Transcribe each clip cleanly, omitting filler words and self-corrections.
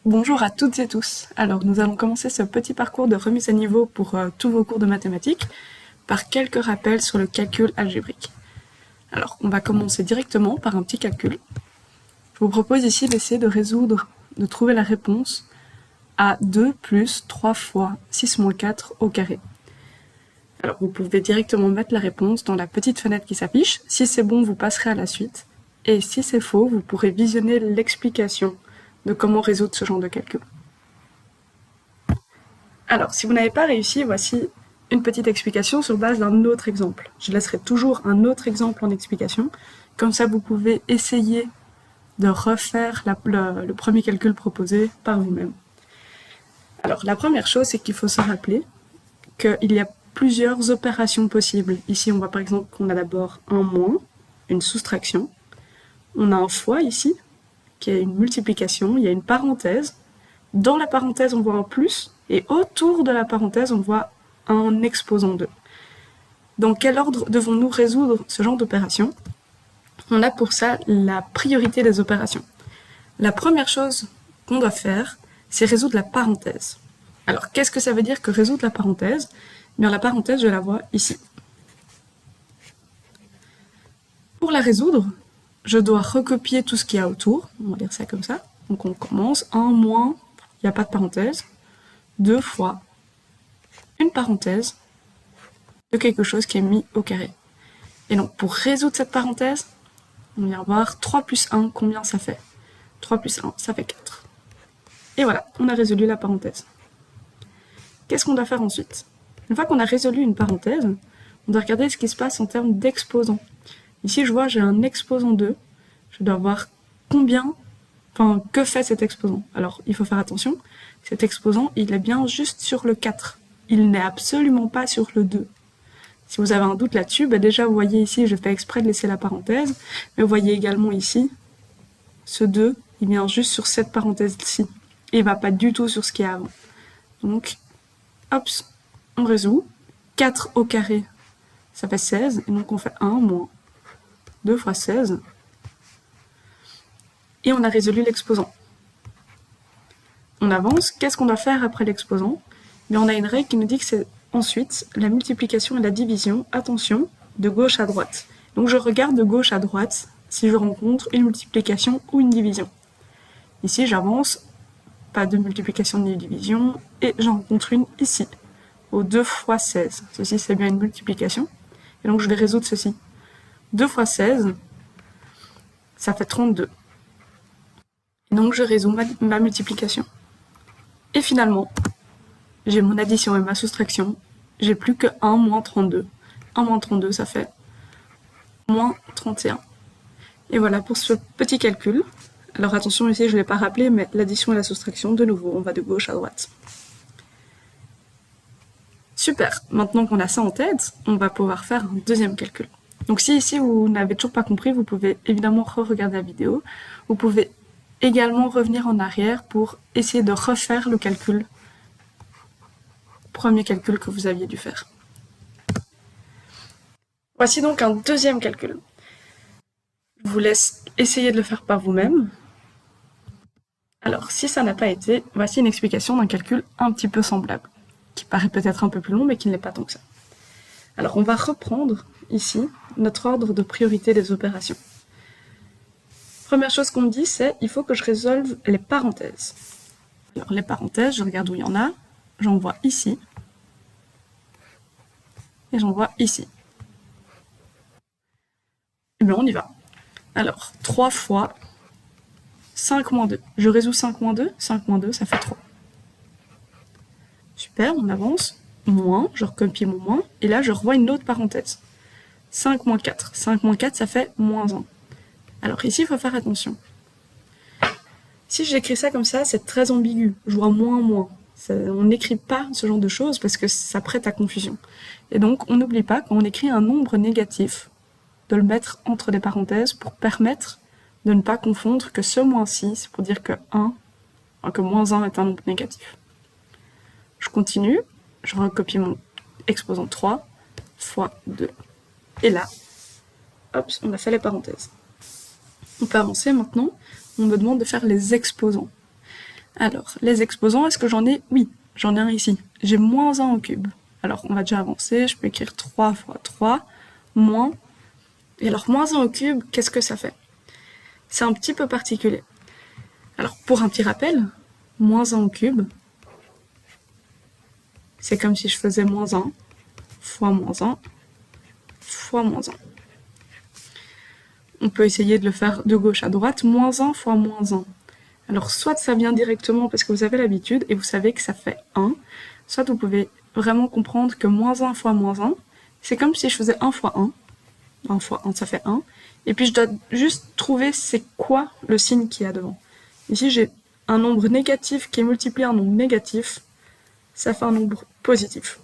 Bonjour à toutes et tous. Alors nous allons commencer ce petit parcours de remise à niveau pour tous vos cours de mathématiques par quelques rappels sur le calcul algébrique. Alors on va commencer directement par un petit calcul. Je vous propose ici d'essayer de trouver la réponse à 2 plus 3 fois 6 moins 4 au carré. Alors vous pouvez directement mettre la réponse dans la petite fenêtre qui s'affiche. Si c'est bon, vous passerez à la suite. Et si c'est faux, vous pourrez visionner l'explication de comment résoudre ce genre de calcul. Alors, si vous n'avez pas réussi, voici une petite explication sur base d'un autre exemple. Je laisserai toujours un autre exemple en explication. Comme ça, vous pouvez essayer de refaire le premier calcul proposé par vous-même. Alors, la première chose, c'est qu'il faut se rappeler qu'il y a plusieurs opérations possibles. Ici, on voit par exemple qu'on a d'abord un moins, une soustraction. On a un fois ici, qui est une multiplication. Il y a une parenthèse. Dans la parenthèse, on voit un plus. Et autour de la parenthèse, on voit un exposant 2. Dans quel ordre devons-nous résoudre ce genre d'opération? On a pour ça la priorité des opérations. La première chose qu'on doit faire, c'est résoudre la parenthèse. Alors, qu'est-ce que ça veut dire que résoudre la parenthèse? Bien, la parenthèse, je la vois ici. Pour la résoudre, je dois recopier tout ce qu'il y a autour. On va dire ça comme ça. Donc, on commence 1 moins, il n'y a pas de parenthèse, 2 fois une parenthèse de quelque chose qui est mis au carré. Et donc, pour résoudre cette parenthèse, on vient voir 3 plus 1, combien ça fait? 3 plus 1, ça fait 4. Et voilà, on a résolu la parenthèse. Qu'est-ce qu'on doit faire ensuite? Une fois qu'on a résolu une parenthèse, on doit regarder ce qui se passe en termes d'exposants. Ici, je vois, j'ai un exposant 2. Je dois voir que fait cet exposant. Alors, il faut faire attention. Cet exposant, il est bien juste sur le 4. Il n'est absolument pas sur le 2. Si vous avez un doute là-dessus, déjà, vous voyez ici, je fais exprès de laisser la parenthèse. Mais vous voyez également ici, ce 2, il vient juste sur cette parenthèse-ci. Et il ne va pas du tout sur ce qu'il y a avant. Donc, hop, on résout. 4 au carré, ça fait 16. Et donc, on fait 1 moins 2 fois 16. Et on a résolu l'exposant. On avance. Qu'est-ce qu'on doit faire après l'exposant? On a une règle qui nous dit que c'est ensuite la multiplication et la division, attention, de gauche à droite. Donc je regarde de gauche à droite si je rencontre une multiplication ou une division. Ici, j'avance, pas de multiplication ni de division, et j'en rencontre une ici, au 2 fois 16. Ceci, c'est bien une multiplication. Et donc je vais résoudre ceci. 2 fois 16, ça fait 32. Et donc je résous ma multiplication. Et finalement, j'ai mon addition et ma soustraction. J'ai plus que 1 moins 32. 1 moins 32, ça fait moins 31. Et voilà pour ce petit calcul. Alors attention, ici je ne l'ai pas rappelé, mais l'addition et la soustraction, de nouveau, on va de gauche à droite. Super, maintenant qu'on a ça en tête, on va pouvoir faire un deuxième calcul. Donc si ici vous n'avez toujours pas compris, vous pouvez évidemment re-regarder la vidéo. Vous pouvez également revenir en arrière pour essayer de refaire le calcul, premier calcul que vous aviez dû faire. Voici donc un deuxième calcul. Je vous laisse essayer de le faire par vous-même. Alors, si ça n'a pas été, voici une explication d'un calcul un petit peu semblable, qui paraît peut-être un peu plus long, mais qui ne l'est pas tant que ça. Alors, on va reprendre ici notre ordre de priorité des opérations. Première chose qu'on me dit, c'est il faut que je résolve les parenthèses. Alors, les parenthèses, je regarde où il y en a, j'en vois ici, et j'en vois ici. Et bien, on y va. Alors, 3 fois 5 moins 2. Je résous 5 moins 2. 5 moins 2, ça fait 3. Super, on avance. Moins, je recopie mon moins. Et là, je revois une autre parenthèse. 5 moins 4. 5 moins 4, ça fait moins 1. Alors ici, il faut faire attention. Si j'écris ça comme ça, c'est très ambigu. Je vois moins, moins. On n'écrit pas ce genre de choses parce que ça prête à confusion. Et donc, on n'oublie pas, quand on écrit un nombre négatif, de le mettre entre des parenthèses pour permettre de ne pas confondre que ce moins-ci, c'est pour dire que moins 1 est un nombre négatif. Je continue, je recopie mon exposant 3 fois 2. Et là, hop, on a fait les parenthèses. On peut avancer maintenant, on me demande de faire les exposants. Alors, les exposants, est-ce que j'en ai? Oui, j'en ai un ici. J'ai moins 1 au cube. Alors, on va déjà avancer. Je peux écrire 3 fois 3, moins. Et alors, moins 1 au cube, qu'est-ce que ça fait? C'est un petit peu particulier. Alors, pour un petit rappel, moins 1 au cube, c'est comme si je faisais moins 1 fois moins 1 fois moins 1. On peut essayer de le faire de gauche à droite, moins 1 fois moins 1. Alors, soit ça vient directement parce que vous avez l'habitude et vous savez que ça fait 1, soit vous pouvez vraiment comprendre que moins 1 fois moins 1, c'est comme si je faisais 1 fois 1. 1 fois 1, ça fait 1. Et puis, je dois juste trouver c'est quoi le signe qu'il y a devant. Ici, j'ai un nombre négatif qui est multiplié à un nombre négatif. Ça fait un nombre positif.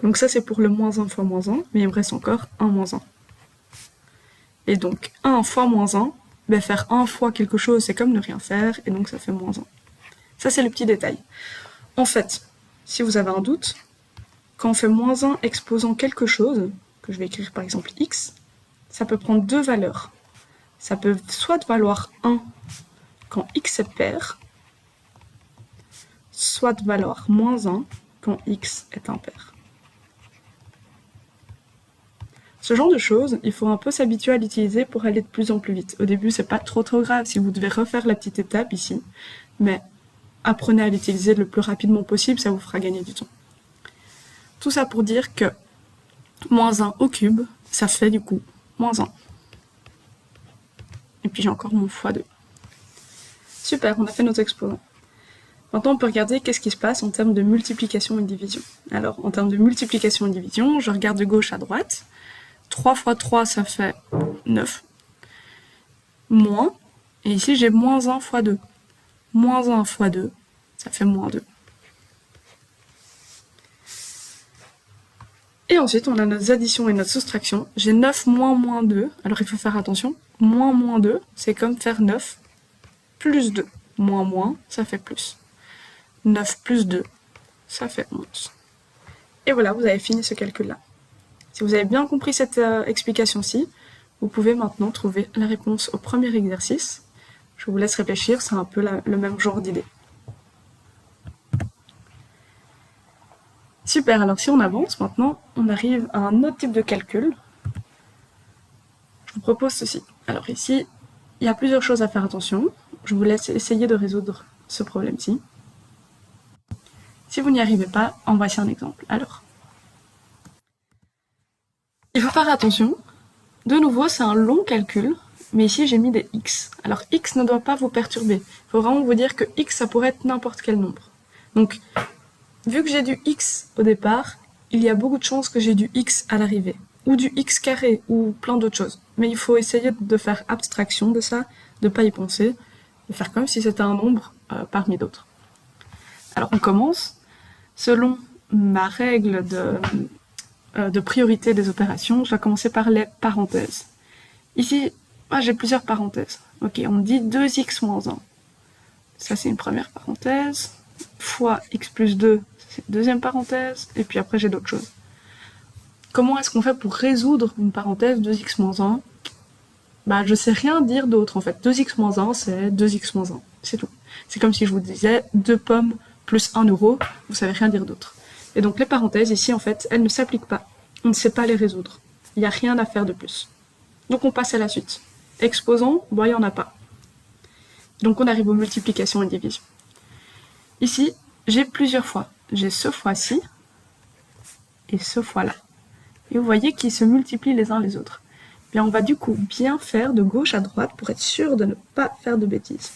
Donc ça, c'est pour le moins 1 fois moins 1, mais il me reste encore 1 moins 1. Et donc, 1 fois moins 1, ben faire 1 fois quelque chose, c'est comme ne rien faire, et donc ça fait moins 1. Ça, c'est le petit détail. En fait, si vous avez un doute, quand on fait moins 1 exposant quelque chose, que je vais écrire par exemple x, ça peut prendre deux valeurs. Ça peut soit valoir 1 quand x est pair, soit valoir moins 1 quand x est impair. Ce genre de choses, il faut un peu s'habituer à l'utiliser pour aller de plus en plus vite. Au début, c'est pas trop grave si vous devez refaire la petite étape ici, mais apprenez à l'utiliser le plus rapidement possible, ça vous fera gagner du temps. Tout ça pour dire que moins 1 au cube, ça fait du coup moins 1. Et puis j'ai encore mon x2. Super, on a fait nos exposants. Maintenant, on peut regarder qu'est-ce qui se passe en termes de multiplication et de division. Alors, en termes de multiplication et de division, je regarde de gauche à droite. 3 fois 3, ça fait 9. Moins, et ici j'ai moins 1 fois 2. Moins 1 fois 2, ça fait moins 2. Et ensuite, on a nos additions et notre soustraction. J'ai 9 moins moins 2, alors il faut faire attention. Moins moins 2, c'est comme faire 9 plus 2. Moins moins, ça fait plus. 9 plus 2, ça fait 11. Et voilà, vous avez fini ce calcul-là. Si vous avez bien compris cette explication-ci, vous pouvez maintenant trouver la réponse au premier exercice. Je vous laisse réfléchir, c'est un peu le même genre d'idée. Super, alors si on avance maintenant, on arrive à un autre type de calcul. Je vous propose ceci. Alors ici, il y a plusieurs choses à faire attention. Je vous laisse essayer de résoudre ce problème-ci. Si vous n'y arrivez pas, en voici un exemple. Alors, il faut faire attention. De nouveau, c'est un long calcul, mais ici j'ai mis des x. Alors x ne doit pas vous perturber. Il faut vraiment vous dire que x, ça pourrait être n'importe quel nombre. Donc, vu que j'ai du x au départ, il y a beaucoup de chances que j'ai du x à l'arrivée, ou du x carré, ou plein d'autres choses. Mais il faut essayer de faire abstraction de ça, de ne pas y penser, de faire comme si c'était un nombre parmi d'autres. Alors on commence. Selon ma règle de priorité des opérations, je vais commencer par les parenthèses. Ici, j'ai plusieurs parenthèses. Ok, on dit 2x moins 1. Ça, c'est une première parenthèse. Fois x plus 2, c'est une deuxième parenthèse. Et puis après, j'ai d'autres choses. Comment est-ce qu'on fait pour résoudre une parenthèse 2x moins 1? Je sais rien dire d'autre, en fait. 2x moins 1, c'est 2x moins 1. C'est tout. C'est comme si je vous disais 2 pommes plus 1 euro. Vous savez rien dire d'autre. Et donc, les parenthèses, ici, en fait, elles ne s'appliquent pas. On ne sait pas les résoudre. Il n'y a rien à faire de plus. Donc, on passe à la suite. Exposant, il n'y en a pas. Donc, on arrive aux multiplications et divisions. Ici, j'ai plusieurs fois. J'ai ce fois-ci et ce fois-là. Et vous voyez qu'ils se multiplient les uns les autres. Bien, on va du coup bien faire de gauche à droite pour être sûr de ne pas faire de bêtises.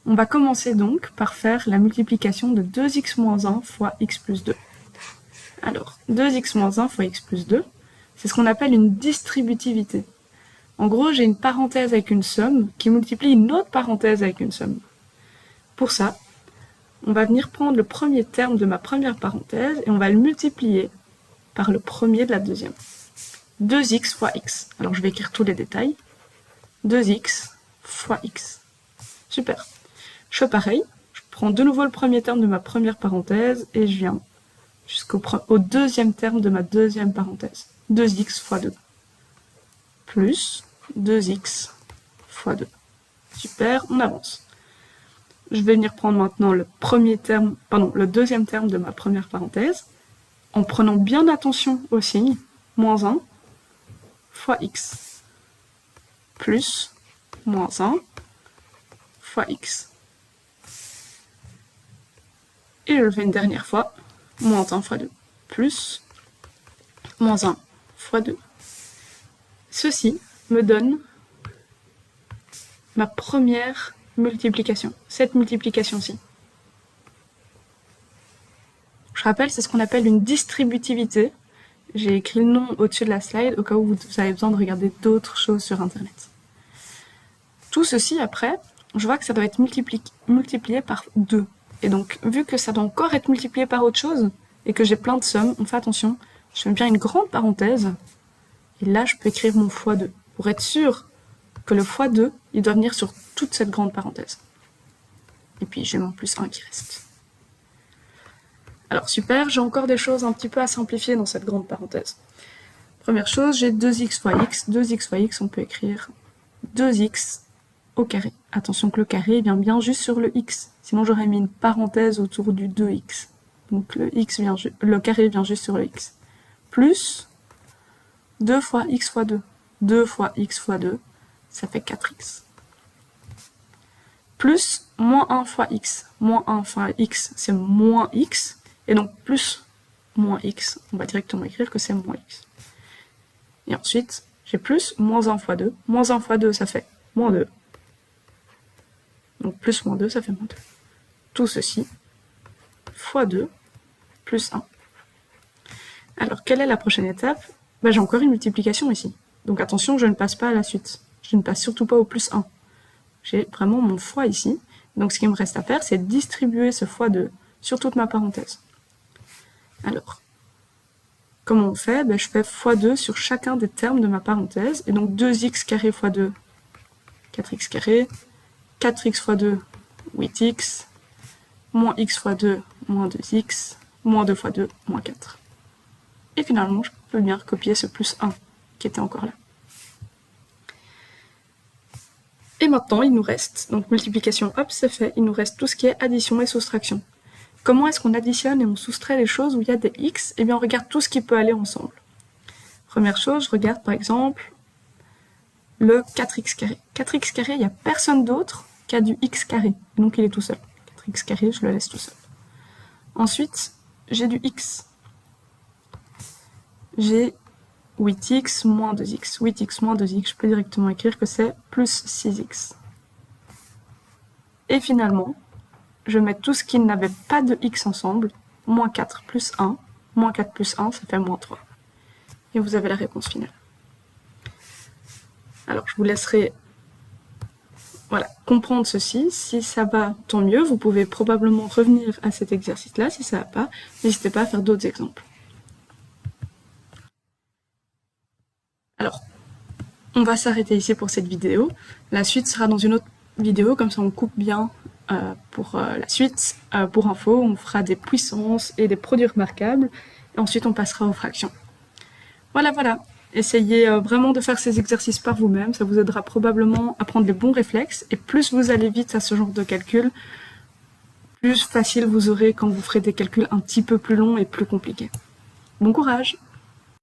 On va commencer donc par faire la multiplication de 2x moins 1 fois x plus 2. Alors, 2x moins 1 fois x plus 2, c'est ce qu'on appelle une distributivité. En gros, j'ai une parenthèse avec une somme qui multiplie une autre parenthèse avec une somme. Pour ça, on va venir prendre le premier terme de ma première parenthèse et on va le multiplier par le premier de la deuxième. 2x fois x. Alors je vais écrire tous les détails. 2x fois x. Super. Je fais pareil. Je prends de nouveau le premier terme de ma première parenthèse et je viens jusqu'au deuxième terme de ma deuxième parenthèse. 2x fois 2. Plus 2x fois 2. Super, on avance. je vais venir prendre maintenant le deuxième terme de ma première parenthèse, en prenant bien attention au signe, moins 1 fois x, plus moins 1 fois x. Et je le fais une dernière fois, moins 1 fois 2, plus moins 1 fois 2. Ceci me donne ma première multiplication, cette multiplication-ci. Je rappelle, c'est ce qu'on appelle une distributivité. J'ai écrit le nom au-dessus de la slide au cas où vous avez besoin de regarder d'autres choses sur Internet. Tout ceci, après, je vois que ça doit être multiplié par 2. Et donc, vu que ça doit encore être multiplié par autre chose, et que j'ai plein de sommes, on fait attention, je fais bien une grande parenthèse, et là, je peux écrire mon x2, pour être sûr que le x2, il doit venir sur toute cette grande parenthèse. Et puis, j'ai mon plus 1 qui reste. Alors, super, j'ai encore des choses un petit peu à simplifier dans cette grande parenthèse. Première chose, j'ai 2x fois x. 2x fois x, on peut écrire 2x au carré. Attention que le carré vient bien juste sur le x. Sinon, j'aurais mis une parenthèse autour du 2x. Donc, le carré vient juste sur le x. Plus 2 fois x fois 2. 2 fois x fois 2, ça fait 4x. Plus moins 1 fois x. Moins 1 fois x, c'est moins x. Et donc, plus moins x, on va directement écrire que c'est moins x. Et ensuite, j'ai plus moins 1 fois 2. Moins 1 fois 2, ça fait moins 2. Donc, plus moins 2, ça fait moins 2. Tout ceci fois 2 plus 1. Alors, quelle est la prochaine étape? J'ai encore une multiplication ici. Donc, attention, je ne passe pas à la suite. Je ne passe surtout pas au plus 1. J'ai vraiment mon fois ici. Donc, ce qu'il me reste à faire, c'est distribuer ce fois 2 sur toute ma parenthèse. Alors, comment on fait? Je fais x2 sur chacun des termes de ma parenthèse. Et donc 2x carré fois 2, 4x carré. 4x fois 2, 8x. Moins x fois 2, moins 2x. Moins 2 fois 2, moins 4. Et finalement, je peux bien recopier ce plus 1 qui était encore là. Et maintenant, il nous reste, donc multiplication, hop, c'est fait. Il nous reste tout ce qui est addition et soustraction. Comment est-ce qu'on additionne et on soustrait les choses où il y a des x? Eh bien, on regarde tout ce qui peut aller ensemble. Première chose, je regarde par exemple le 4x carré. 4x carré, il n'y a personne d'autre qui a du x carré, donc il est tout seul. 4x carré, je le laisse tout seul. Ensuite, j'ai du x. J'ai 8x moins 2x. 8x moins 2x, je peux directement écrire que c'est plus 6x. Et finalement, je mets tout ce qui n'avait pas de x ensemble, moins 4 plus 1, moins 4 plus 1, ça fait moins 3. Et vous avez la réponse finale. Alors, je vous laisserai comprendre ceci. Si ça va, tant mieux. Vous pouvez probablement revenir à cet exercice-là. Si ça ne va pas, n'hésitez pas à faire d'autres exemples. Alors, on va s'arrêter ici pour cette vidéo. La suite sera dans une autre vidéo, comme ça on coupe bien pour la suite. Pour info, on fera des puissances et des produits remarquables. Et ensuite, on passera aux fractions. Voilà. Essayez vraiment de faire ces exercices par vous-même. Ça vous aidera probablement à prendre les bons réflexes. Et plus vous allez vite à ce genre de calcul, plus facile vous aurez quand vous ferez des calculs un petit peu plus longs et plus compliqués. Bon courage!